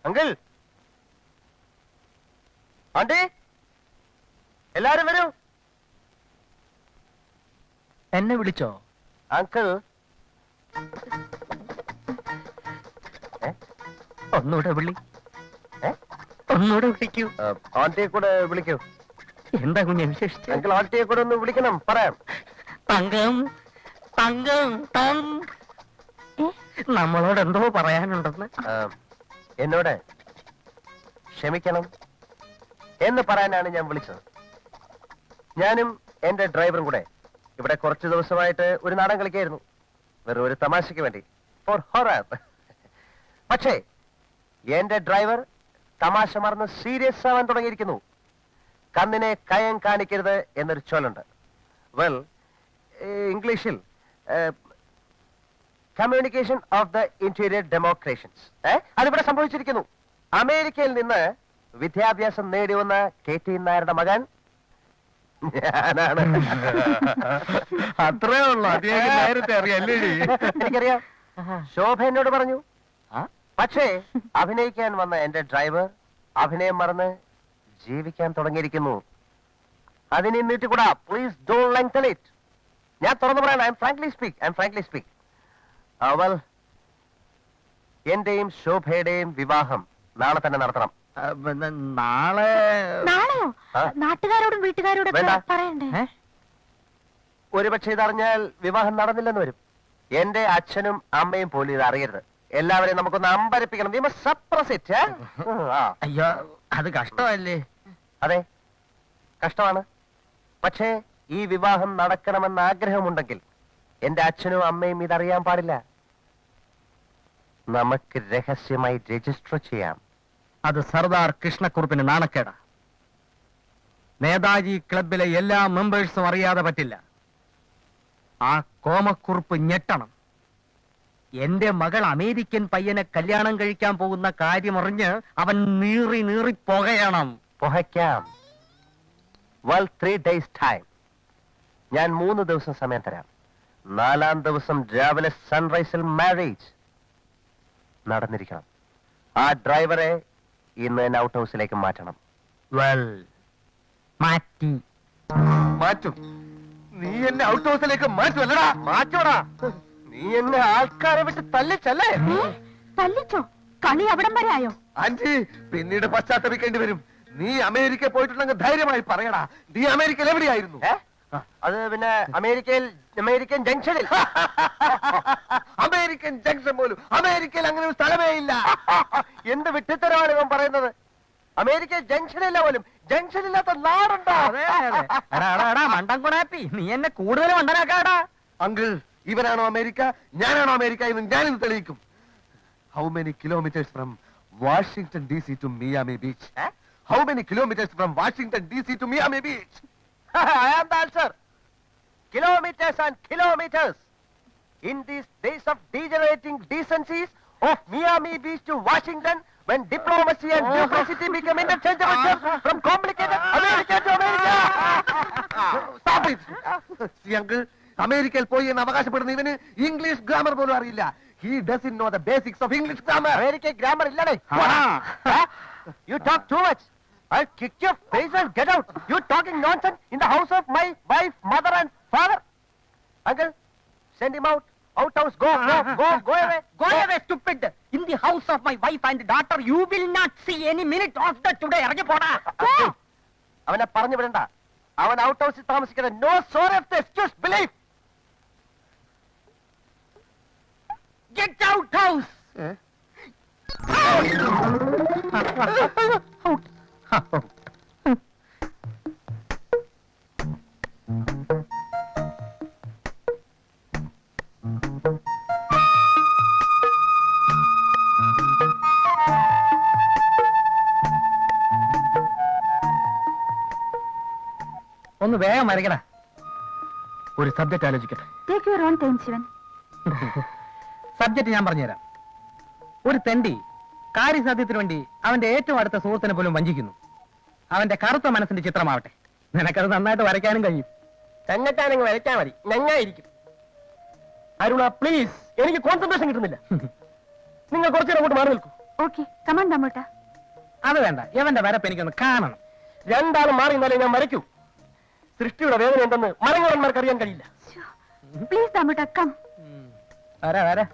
Uncle, anti, എല്ലാരും വരൂ. എന്നെ വിളിച്ചോ? അങ്കിൾ, ഒന്നുകൂടെ വിളി. ഒന്നുകൂടെ വിളിക്കൂ. ആന്റിയെ കൂടെ വിളിക്കൂ. എന്താ കുഞ്ഞെ വിശേഷിച്ച്? അങ്കിൾ, ആന്റിയെ കൂടെ ഒന്ന് വിളിക്കണം, പറയാം. തങ്കം, തങ്കം, നമ്മളോട് എന്തോ പറയാനുണ്ടെന്ന്. എന്നോട് ക്ഷമിക്കണം എന്ന് പറയാനാണ് ഞാൻ വിളിച്ചത്. ഞാനും എന്റെ ഡ്രൈവറും കൂടെ ഇവിടെ കുറച്ച് ദിവസമായിട്ട് ഒരു നാടൻ കളിക്കായിരുന്നു, വെറും ഒരു തമാശയ്ക്ക് വേണ്ടി, ഫോർ ഹൊറർ. പക്ഷേ എന്റെ ഡ്രൈവർ തമാശ മറന്ന് സീരിയസ് ആവാൻ തുടങ്ങിയിരിക്കുന്നു. കണ്ണിനെ കയം കാണിക്കരുത് എന്നൊരു ചൊല്ലുണ്ട്. വെൽ, ഇംഗ്ലീഷിൽ കമ്മ്യൂണിക്കേഷൻ ഓഫ് ദ ഇന്റീരിയർ ഡെമോക്രേഷൻസ് അതിവിടെ സംഭവിച്ചിരിക്കുന്നു. അമേരിക്കയിൽ നിന്ന് വിദ്യാഭ്യാസം നേടി വന്ന KT നായരുടെ മകൻ ഞാനാണ്. അത്രേ ഉള്ളൂ. നേരത്തെ അറിയാല്ലേ? എനിക്കറിയാം. ശോഭ എന്നോട് പറഞ്ഞു. പക്ഷേ അഭിനയിക്കാൻ വന്ന എന്റെ ഡ്രൈവർ അഭിനയം മറന്ന് ജീവിക്കാൻ തുടങ്ങിയിരിക്കുന്നു. അതിനെ നീട്ടിക്കൂടാ. Please don't lengthen it. ഞാൻ തുറന്നു പറയാൻ I am frankly speak. Well, എന്റെയും ശോഭയുടെയും വിവാഹം നാളെ തന്നെ നടത്തണം. നാളെയോ? നാട്ടുകാരോടും വീട്ടുകാരോടും പറയണ്ടേ? ഒരുപക്ഷെ ഇതറിഞ്ഞാൽ വിവാഹം നടന്നില്ലെന്ന് വരും. എന്റെ അച്ഛനും അമ്മയും പോലും ഇത് അറിയരുത്. എല്ലാവരെയും നമുക്കൊന്ന് അമ്പരപ്പിക്കണം. We must suppress it. അയ്യോ, അത് കഷ്ടമല്ലേ? അതെ, കഷ്ടമാണ്. പക്ഷേ ഈ വിവാഹം നടക്കണമെന്ന് ആഗ്രഹമുണ്ടെങ്കിൽ എന്റെ അച്ഛനും അമ്മയും ഇതറിയാൻ പാടില്ല. നമുക്ക് രഹസ്യമായി രജിസ്റ്റർ ചെയ്യാം. അത് സർദാർ കൃഷ്ണക്കുറുപ്പിന് നാണക്കേടാ. നേതാജി ക്ലബിലെ എല്ലാ മെമ്പേഴ്സും അറിയാതെ പറ്റില്ല. ആ കോമക്കുറുപ്പ് ഞെട്ടണം. എന്റെ മകൾ അമേരിക്കൻ പയ്യനെ കല്യാണം കഴിക്കാൻ പോകുന്ന കാര്യമറിഞ്ഞ് അവൻ നീറി പുകയണം. പുകയ്ക്കാം. Well, 3 days time. ഞാൻ 3 ദിവസം സമയം തരാം. 4-ാം ദിവസം രാവിലെ സൺറൈസിൽ മാരേജ് നടന്നിരിക്കണം. ആ ഡ്രൈവറെ ഇന്ന് എന്നെ ഔട്ട് ഹൗസിലേക്ക് മാറ്റണം. വെൽ, മാറ്റും. നീ എന്നെ ഔട്ട് ഹൗസിലേക്ക് മാറ്റുമല്ലടാ? മാറ്റോടാ. നീ എന്നെ ആൾക്കാരെ വിട്ട് തല്ലിച്ചല്ലേ? തല്ലിച്ചോ? കളി അവിടം വരെ ആയോ? ആന്റി, പിന്നീട് പശ്ചാത്തപിക്കേണ്ടി വരും. നീ അമേരിക്ക പോയിട്ടുണ്ടെങ്കിൽ ധൈര്യമായി പറയടാ. നീ അമേരിക്കയിൽ എവിടെയായിരുന്നു? അത് പിന്നെ അമേരിക്കൻ ജംഗ്ഷനിൽ. അമേരിക്കൻ ജംഗ്ഷൻ പോലും അമേരിക്കയിൽ അങ്ങനെ ഒരു സ്ഥലമേ ഇല്ല. എന്ത് വിട്ടിത്തരമാണ് ഇവൻ പറയുന്നത്? അമേരിക്ക ജംഗ്ഷനില്ല പോലും. ജംഗ്ഷനില്ലാത്ത നാടുണ്ടോ? മണ്ടൻ കുണാപ്പി, നീ എന്നെ കൂടുതൽ മണ്ടനാക്കാടാ. അങ്കിൾ, ഇവനാണോ അമേരിക്ക, ഞാനാണോ അമേരിക്ക എന്ന് ഞാനിത് തെളിയിക്കും. How many kilometres from Washington DC to Miami Beach? How many kilometers from Washington DC to Miami Beach? I am the answer. Kilometers and kilometers. In these days of degenerating decencies of Miami Beach to Washington, when diplomacy and bureaucracy become interchangeable terms from complicated America to America. Stop it. See, uncle, അമേരിക്കയിൽ പോയി എന്ന് അവകാശപ്പെടുന്ന ഇവന് English grammar പോലും അറിയില്ല. He doesn't know the basics of English grammar. American grammar illade. You talk too much. I'll kick your face and get out. You talking nonsense in the house of my wife, mother and father. Uncle, send him out. Out house. Go away. Go away, stupid. In the house of my wife and daughter, you will not see any minute of the today. ഇറങ്ങി പോടാ. അവനെ പറഞ്ഞു വിടണ്ട. അവൻ out ഹൗസിൽ താമസിക്കുന്നത്. No sorry of the excuse, believe. Get out house. Out. ഒന്ന് വേഗം വരയ്ക്കടാ. ഒരു സബ്ജക്റ്റ് ആലോചിക്കട്ടെ. Take your own time, Shivan. Subject ഞാൻ പറഞ്ഞുതരാം. ഒരു തെണ്ടി കാര്യസാധ്യത്തിന് വേണ്ടി അവന്റെ ഏറ്റവും അടുത്ത സുഹൃത്തിനെ പോലും വഞ്ചിക്കുന്നു. അവന്റെ കറുത്ത മനസ്സിന്റെ ചിത്രമാവട്ടെ. നിനക്കത് നന്നായിട്ട് വരയ്ക്കാനും കഴിയും. തന്നെത്താനെങ്കിൽ വരയ്ക്കാൻ മതി. ഞങ്ങായിരിക്കും. അരുണ, പ്ലീസ്, എനിക്ക് കോൺസെൻട്രേഷൻ കിട്ടുന്നില്ല. നിങ്ങൾ കുറച്ചു നേരം അങ്ങോട്ട് മാറി നിൽക്കൂ. Okay come on Damotta. അത് വേണ്ട, എവന്റെ വരപ്പ് എനിക്കൊന്ന് കാണണം. രണ്ടാളും മാറി നിന്നാലേ ഞാൻ വരയ്ക്കൂ. സൃഷ്ടിയുടെ വേദന എന്തെന്ന് മറങ്ങോടന്മാർക്ക് അറിയാൻ കഴിയില്ല. Please Damotta come. വരാ വരാ.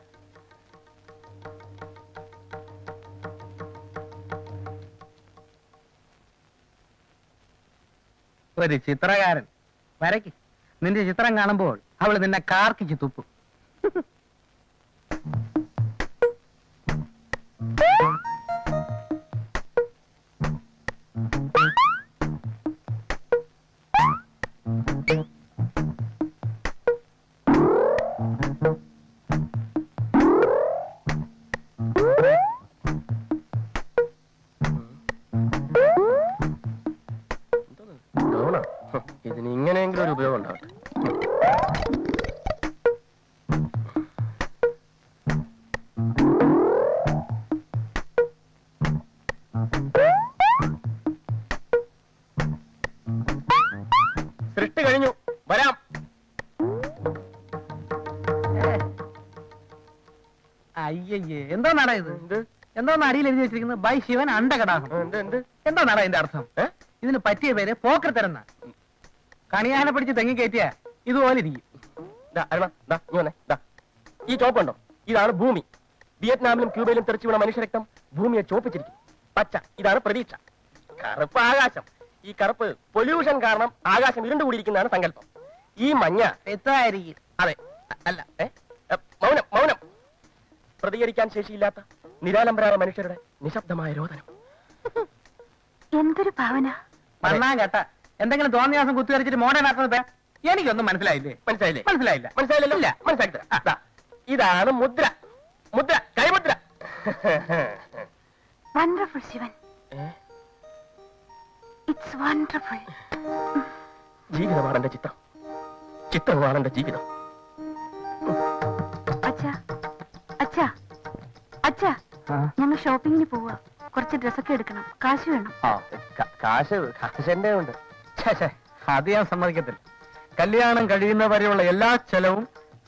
ഒരു ചിത്രകാരൻ വരയ്ക്ക്. നിന്റെ ചിത്രം കാണുമ്പോൾ അവള് നിന്നെ കാർക്കിച്ച് തുപ്പും. ഇതിന് ഇങ്ങനെയെങ്കിലും ഒരു ഉപയോഗം ഉണ്ടാവട്ടെ. സൃഷ്ടി കഴിഞ്ഞു, വരാം. അയ്യയ്യേ, എന്തോന്നാടാ ഇത്? എന്തോന്ന് അടിയിൽ എഴുതി വെച്ചിരിക്കുന്നത്? ബൈ ശിവൻ അണ്ടകടാഹം. എന്തോന്നാടാ ഇതിന്റെ അർത്ഥം? ഇതിന് പറ്റിയ പേര് പോക്കർ തരുന്ന. കണിയാനെ പിടിച്ച് തെങ്ങി കയറ്റിയ ഇതുപോലെ ഇരിക്കും. ഈ ചോപ്പുണ്ടോ? ഇതാണ് ഭൂമി. വിയറ്റ്നാമിലും ക്യൂബയിലും തെറിച്ചു വീണ മനുഷ്യരക്തം ഭൂമിയെ ചോപ്പിച്ചിരിക്കും. പച്ച, ഇതാണ് പ്രതീക്ഷ. കറുപ്പ് ആകാശം. ഈ കറുപ്പ് പൊല്യൂഷൻ കാരണം ആകാശം ഇരുണ്ടുകൂടിയിരിക്കുന്നതാണ് സങ്കല്പം. ഈ മഞ്ഞ എത്തായിരിക്കും. അതെ, അല്ല, മൗനം മൗനം. പ്രതികരിക്കാൻ ശേഷിയില്ലാത്ത നിരാലംബരായ മനുഷ്യരുടെ നിശബ്ദമായ രോദനം. എന്തൊരു ഭാവന. മണ്ണാൻ കേട്ട എന്തെങ്കിലും തോന്നിയാസം കുത്തിവരച്ചിട്ട് മോഡേൺ ആക്കുന്നത് എനിക്കൊന്നും മനസ്സിലായില്ലേ? മനസ്സിലായില്ലേ? മനസ്സിലായില്ല. മനസ്സിലായില്ലല്ലോ? ഇല്ല, മനസ്സിലാക്കി. ഇതാണ് മുദ്ര. മുദ്ര, കൈമുദ്ര. വണ്ടർഫുൾ ശിവൻ. It's wonderful. ജീവിതമാണ് എന്റെ ചിത്രം, ചിത്രമാണ് എന്റെ ജീവിതം. അച്ഛാ അച്ഛാ അച്ഛാ, ഞങ്ങൾ ഷോപ്പിങ്ങിന് പോവാ. കുറച്ച് ഡ്രസ്സൊക്കെ എടുക്കണം, കാശ് വേണം. കാശ് എന്റെ ഉണ്ട്. അത് ഞാൻ സമ്മതിക്കത്തില്ല. കല്യാണം കഴിയുന്നവരെയുള്ള എല്ലാ ചെലവും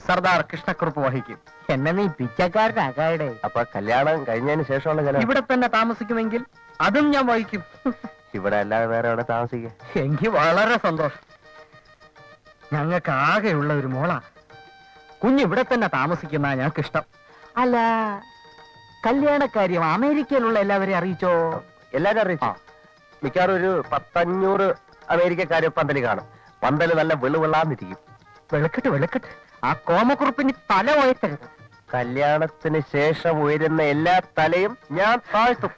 സർദാർ കൃഷ്ണക്കുറുപ്പ് വഹിക്കും. എന്നെ നീ പിച്ചക്കാരനാകാടെ. അപ്പൊ കല്യാണം കഴിഞ്ഞതിന് ശേഷമുള്ള ചെലവ് ഇവിടെ തന്നെ താമസിക്കുമെങ്കിൽ അതും ഞാൻ വഹിക്കും. ഇവിടെ അല്ലാതെ വേറെ എവിടെ താമസിക്കുക? എനിക്ക് വളരെ സന്തോഷം. ഞങ്ങൾക്ക് ആകെയുള്ള ഒരു മോളാ. കുഞ്ഞിവിടെ തന്നെ താമസിക്കുന്ന ഞങ്ങൾക്ക് ഇഷ്ടം. അല്ല, കല്യാണക്കാര്യം അമേരിക്കയിലുള്ള എല്ലാവരെയും അറിയിച്ചോ? എല്ലാരും അറിയിച്ചു. മിക്കവാറും ഒരു 100-500 അമേരിക്കക്കാര് പന്തല് കാണും. പന്തല് നല്ല വെളുവെള്ളാന്നിരിക്കും. വെളുക്കട്ട് വെളുക്കട്ട്. ആ കോമക്കുറുപ്പിന് തല ഉയർത്തരുത്. കല്യാണത്തിന് ശേഷം ഉയരുന്ന എല്ലാ തലയും ഞാൻ താഴ്ത്തും.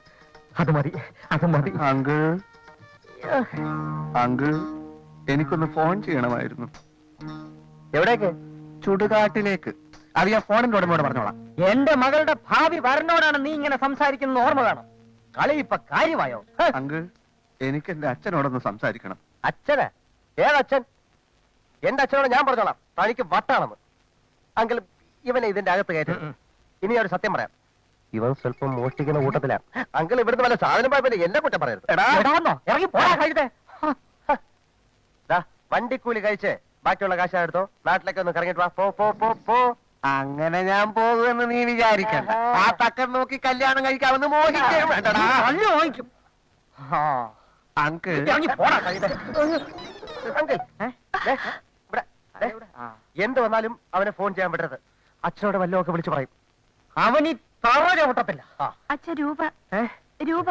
അത് മതി, അത് മതി. അങ്കിൾ അങ്കിൾ, എനിക്കൊന്ന് ഫോൺ ചെയ്യണമായിരുന്നു. എവിടേക്ക്? ചുടുകാട്ടിലേക്ക്. അത് ഞാൻ ഫോണിന്റെ ഉടമയോട് പറഞ്ഞോളാം. എന്റെ മകളുടെ ഭാവി വരനോടാണ് നീ ഇങ്ങനെ സംസാരിക്കുന്നത്, ഓർമ്മ വേണം. കളി ഇപ്പൊ കാര്യമായോ? അങ്കിൾ, എനിക്ക് എന്റെ അച്ഛനോടൊന്ന് സംസാരിക്കണം. അച്ഛന്? ഏതച്ഛൻ? എന്റെ അച്ഛനോട് ഞാൻ പറഞ്ഞോളാം, തനിക്ക് വട്ടാണെന്ന്. അങ്കിൾ, ഇവനെ ഇതിന്റെ അകത്ത് കയറ്റി. ഇനി ഒരു സത്യം പറയാം, ഇവൻ സ്വല്പം മോഷ്ടിക്കുന്ന കൂട്ടത്തിലാണ്. അങ്കിൾ, ഇവിടുന്ന് വല്ല സാധനം പോയപ്പോ എന്നെ കുറ്റം പറയരുത്. ഇറങ്ങി പോയാ കഴുതേ. വണ്ടിക്കൂലി കഴിച്ച് ബാക്കിയുള്ള കാശ് എടുത്തോ, നാട്ടിലേക്ക് ഒന്ന് കറങ്ങിട്ട് വാ. പോ പോ പോ പോ. അങ്ങനെ ഞാൻ പോകുമെന്ന് നീ വിചാരിക്കണ്ട. ആ തക്കൻ നോക്കി കല്യാണം കഴിക്കാമെന്ന് മോഹിക്കുകയും വേണ്ടടാ. കല്ല് വാങ്ങിക്കും. അങ്കിൾ, ഇറങ്ങി പോടാ കഴുതേ. അങ്കിൾ, എന്ത് വന്നാലും അവനെ ഫോൺ ചെയ്യാൻ പറ്റരുത്. അച്ഛനോട് വല്ലതൊക്കെ വിളിച്ചു പറയും. അവനീ തറ ചവിട്ടത്തില്ല. അച്ഛ രൂപ രൂപ.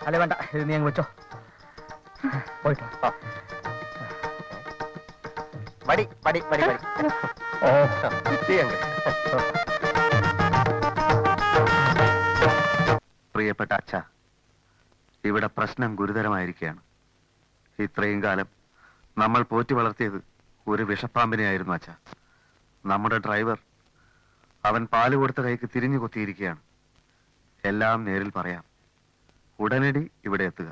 അല്ലെ വേണ്ട, ഇത് നീ അങ്ങ് വെച്ചോ. പോയിട്ടോ. വടി വടി വടി വടി. ഓ, പ്രിയപ്പെട്ട അച്ഛ, ഇവിടെ പ്രശ്നം ഗുരുതരമായിരിക്കുകയാണ്. ഇത്രയും കാലം നമ്മൾ പോറ്റി വളർത്തിയത് ഒരു വിഷപ്പാമ്പിനെയായിരുന്നു അച്ഛ. നമ്മുടെ ഡ്രൈവർ, അവൻ പാല് കൊടുത്ത കൈക്ക് തിരിഞ്ഞു കൊത്തിയിരിക്കുകയാണ്. എല്ലാം നേരിൽ പറയാം. ഉടനടി ഇവിടെ എത്തുക,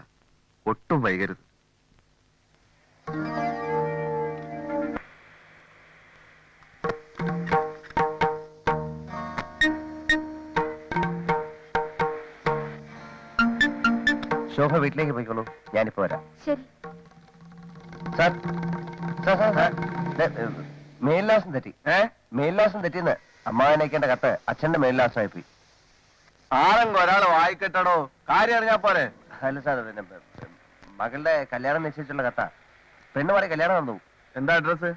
ഒട്ടും വൈകരുത്. ശോഭ വീട്ടിലേക്ക് പോയിക്കോളൂ, ഞാനിപ്പോ വരാം. ശരി. സാർ, മേൽലാസം തെറ്റി. മേൽലാസം തെറ്റിന്ന് അമ്മാവനയക്കേണ്ട കത്ത് അച്ഛന്റെ മേലിലാസായി പോയി. ആരെങ്കിലും ഒരാൾ വായിക്കട്ടോ, കാര്യം അറിഞ്ഞാ പോരെ. അല്ല സാർ, പിന്നെ മകളുടെ കല്യാണം നിശ്ചയിച്ചുള്ള കത്താ. പെണ്ണ് പറയും കല്യാണം വന്നു. എന്താ അഡ്രസ്?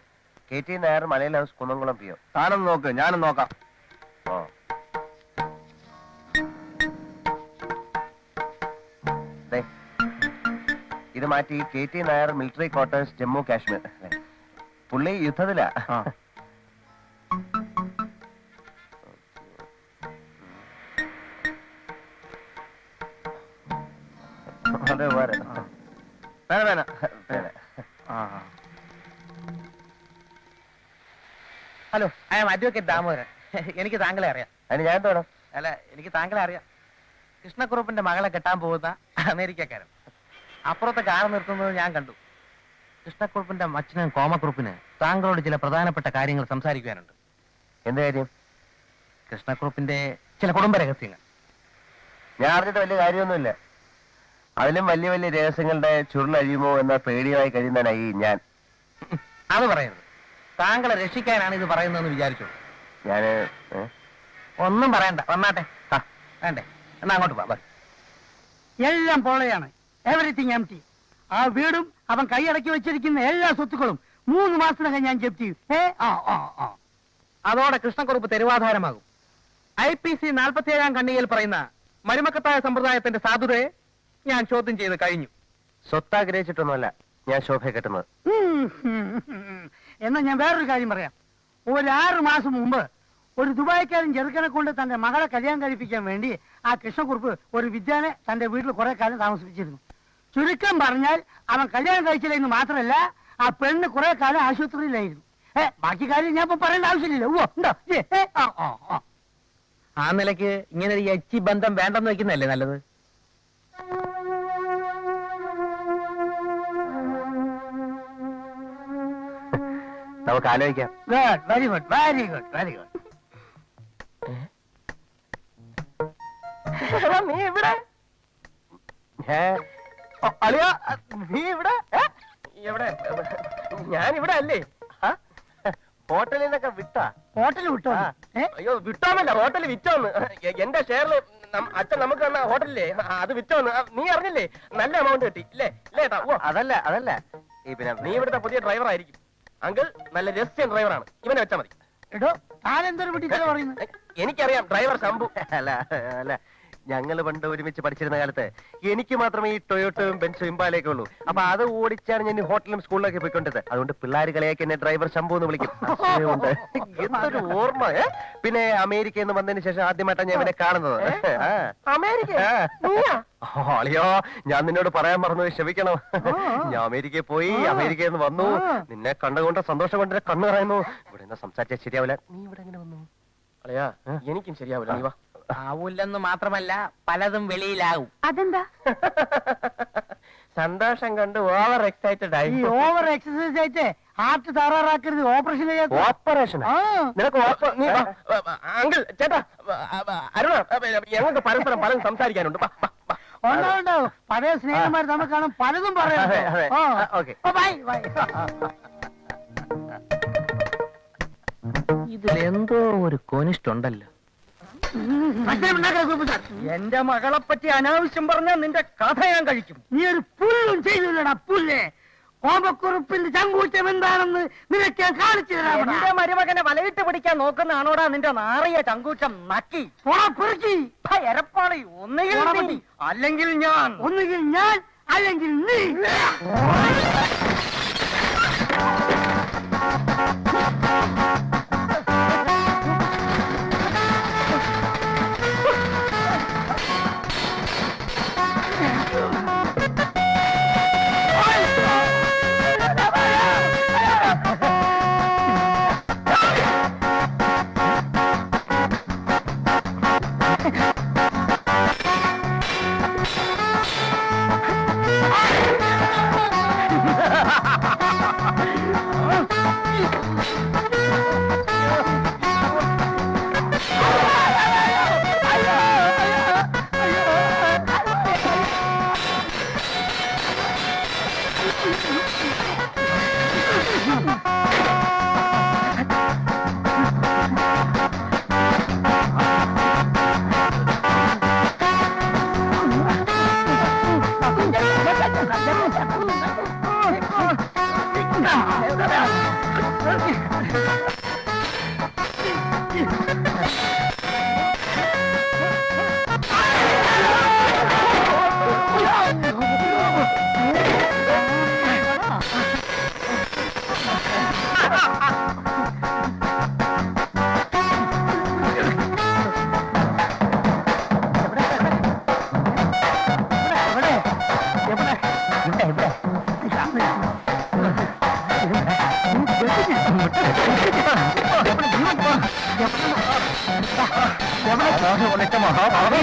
KT നായർ, മലയിൽ ഹൗസ്, കുന്നംകുളം PO. താനൊന്ന് നോക്ക്, ഞാനും നോക്കാം. ഓ, ദേ, ഇത് മാറ്റി KT Nair, military quarters, Jammu Kashmir. പുള്ളി യുദ്ധത്തിലാ. അതെ, വേറെ hello, I am advocate Damodaran. എനിക്ക് താങ്കളെ അറിയാം. അതിന് ഞാൻ വേണം. അല്ല, എനിക്ക് താങ്കളെ അറിയാം. കൃഷ്ണക്കുറുപ്പിന്റെ മകളെ കെട്ടാൻ പോകുന്ന അമേരിക്കക്കാരൻ. അപ്പുറത്തെ കാർ നിർത്തുന്നത് ഞാൻ കണ്ടു. കൃഷ്ണക്കുറുപ്പിന്റെ അച്ഛനും കോമക്കുറുപ്പിന് താങ്കളോട് ചില പ്രധാനപ്പെട്ട കാര്യങ്ങൾ സംസാരിക്കുവാനുണ്ട്. എന്ത് കാര്യം? കൃഷ്ണക്കുറുപ്പിന്റെ ചില കുടുംബ രഹസ്യങ്ങൾ. ഞാൻ അറിഞ്ഞിട്ട് വലിയ കാര്യമൊന്നുമില്ല. അതിലും വലിയ വലിയ രഹസ്യങ്ങളുടെ ചുരുളഴിയുമോ എന്ന പേടിയായി കഴിയുന്നതിനായി ഞാൻ. അത് പറയരുത്. താങ്കളെ രക്ഷിക്കാനാണ് ഇത് പറയുന്നതെന്ന് വിചാരിച്ചു. ഞാന് ഒന്നും പറയണ്ട, വന്നാട്ടെ. വേണ്ടേ? എന്നാ അങ്ങോട്ട് പോവാ. എല്ലാം പോളയാണ്. എവറിത്തിങ് എംറ്റി. ആ വീടും അവൻ കൈയടക്കി വെച്ചിരിക്കുന്ന എല്ലാ സ്വത്തുക്കളും 3 മാസത്തിനകം ഞാൻ ജപ്തി ചെയ്യും. അതോടെ കൃഷ്ണക്കുറുപ്പ് തെരുവാധാരമാകും. IPC 47 ഖണ്ഡികയിൽ പറയുന്ന മരുമക്കത്തായ സമ്പ്രദായത്തിന്റെ സാധുതയെ ഞാൻ ചോദ്യം ചെയ്ത് കഴിഞ്ഞു. സ്വത്താഗ്രഹിച്ചിട്ടൊന്നുമല്ല ഞാൻ ശോഭയെ കെട്ടുന്നത്. എന്നാ ഞാൻ വേറൊരു കാര്യം പറയാം. ഒരു 6 മാസം മുമ്പ് ഒരു ദുബായിക്കാരൻ ചെറുക്കനെ കൊണ്ട് തന്റെ മകളെ കല്യാണം കഴിപ്പിക്കാൻ വേണ്ടി ആ കൃഷ്ണക്കുറുപ്പ് ഒരു വിദ്യാനെ തന്റെ വീട്ടിൽ കുറെ കാലം താമസിപ്പിച്ചിരുന്നു. ചുരുക്കം പറഞ്ഞാൽ അവൻ കല്യാണം കഴിച്ചില്ല എന്ന് മാത്രമല്ല, ആ പെണ്ണ് കുറെ കാലം ആശുപത്രിയിലായിരുന്നു. ബാക്കി കാര്യം ഞാൻ ഇപ്പൊ പറയേണ്ട ആവശ്യമില്ലല്ലോ. ഉണ്ടോ? ആ നിലയ്ക്ക് ഇങ്ങനെ ഒരു യച്ചി ബന്ധം വേണ്ടെന്ന് വെക്കുന്നതല്ലേ നല്ലത്? നമുക്ക് ആലോചിക്കാം. Good, very good, very good, very good. നീ ഇവിടെ? അളിയ, നീ ഇവിടെ? എവിടെ? ഞാനിവിടെ അല്ലേ? ഹോട്ടലിൽ നിന്നൊക്കെ വിട്ടാ? ഹോട്ടലിൽ വിട്ടോ? അയ്യോ, വിട്ടോന്നല്ല, ഹോട്ടലിൽ വിറ്റോന്ന്. എന്റെ ഷെയറിൽ അച്ഛൻ നമുക്ക് തന്ന ഹോട്ടലില്ലേ, അത് വിറ്റോന്ന്. നീ അറിഞ്ഞില്ലേ? നല്ല എമൗണ്ട് കിട്ടി ഇല്ലേ? ഇല്ലേട്ടാ? അതല്ല പിന്നെ നീ ഇവിടുത്തെ പുതിയ ഡ്രൈവർ ആയിരിക്കും. അങ്കിൾ നല്ല രഹസ്യം ഡ്രൈവറാണ്. ഇവനെ വെച്ചാ മതി. എടോ, താനെന്തൊരു പിടിച്ചാ പറയുന്നത്? എനിക്കറിയാം, ഡ്രൈവർ ശംഭു. അല്ല ഞങ്ങൾ പണ്ട് ഒരുമിച്ച് പഠിച്ചിരുന്ന കാലത്ത് എനിക്ക് മാത്രമേ ഈ ടൊയോട്ടയും ബെൻസും ഇമ്പാലയൊക്കെ ഉള്ളൂ. അപ്പൊ അത് ഓടിച്ചാണ് ഞാൻ ഹോട്ടലും സ്കൂളിലൊക്കെ പോയിക്കൊണ്ടത്. അതുകൊണ്ട് പിള്ളേർ കളിയാക്കി എന്നെ ഡ്രൈവർ ശംഭു എന്ന് വിളിക്കും. എന്തൊരു ഓർമ്മ. പിന്നെ അമേരിക്കയിൽ നിന്ന് വന്നതിന് ശേഷം ആദ്യമായിട്ടാണ് ഞാൻ ഇവനെ കാണുന്നത്. അമേരിക്ക? അളിയോ, ഞാൻ നിന്നോട് പറയാൻ മറന്നു, ക്ഷമിക്കണം. ഞാൻ അമേരിക്കയിൽ പോയി, അമേരിക്കയിൽ നിന്ന് വന്നു. നിന്നെ കണ്ടുകൊണ്ട് സന്തോഷം കൊണ്ട് കണ്ണു പറയുന്നു. ഇവിടെ നിന്ന് സംസാരിച്ചാൽ ശരിയാവില്ല. നീ ഇവിടെ എങ്ങനെ വന്നു? അളിയാ, എനിക്കും ശരിയാവില്ല. നീ വാ. ആവൂല്ലെന്ന് മാത്രമല്ല, പലതും വെളിയിലാവും. അതെന്താ? സന്തോഷം കണ്ട് ഓവർ എക്സൈറ്റഡ് ആയി. ഈ ഓവർ എക്സസൈസ് ആയിട്ട് ഹാർട്ട് തകരാറാക്കരുത്. Operation operation? നിനക്ക് അങ്കിൾ, ചേട്ടാ, അരുണ, ഞങ്ങൾക്ക് പരസ്പരം പലതും സംസാരിക്കാനുണ്ട്. ഉണ്ടാവും. പഴയ സ്നേഹന്മാർ നമ്മൾ കാണും, പലതും പറയാം. ഇതിലെന്തോ ഒരു കോനിഷ്ടുണ്ടല്ലോ. എന്റെ മകളെ പറ്റി അനാവശ്യം പറഞ്ഞാൽ നിന്റെ കഥ ഞാൻ കഴിക്കും. നീ ഒരു പുല്ലും ചെയ്തില്ലടാ, പുല്ലേ. കോമക്കുറുപ്പിന്റെ ചങ്കൂറ്റം എന്താണെന്ന് നിനക്ക് ഞാൻ കാണിച്ചു തരാം. എന്റെ മരുമകനെ വലയിട്ട് പിടിക്കാൻ നോക്കുന്നതാണോടാ നിന്റെ നാറിയ ചങ്കൂറ്റം? നക്കി എരപ്പാളി. ഒന്നുകിൽ അല്ലെങ്കിൽ ഞാൻ, അല്ലെങ്കിൽ നീ. മഹാഭാവി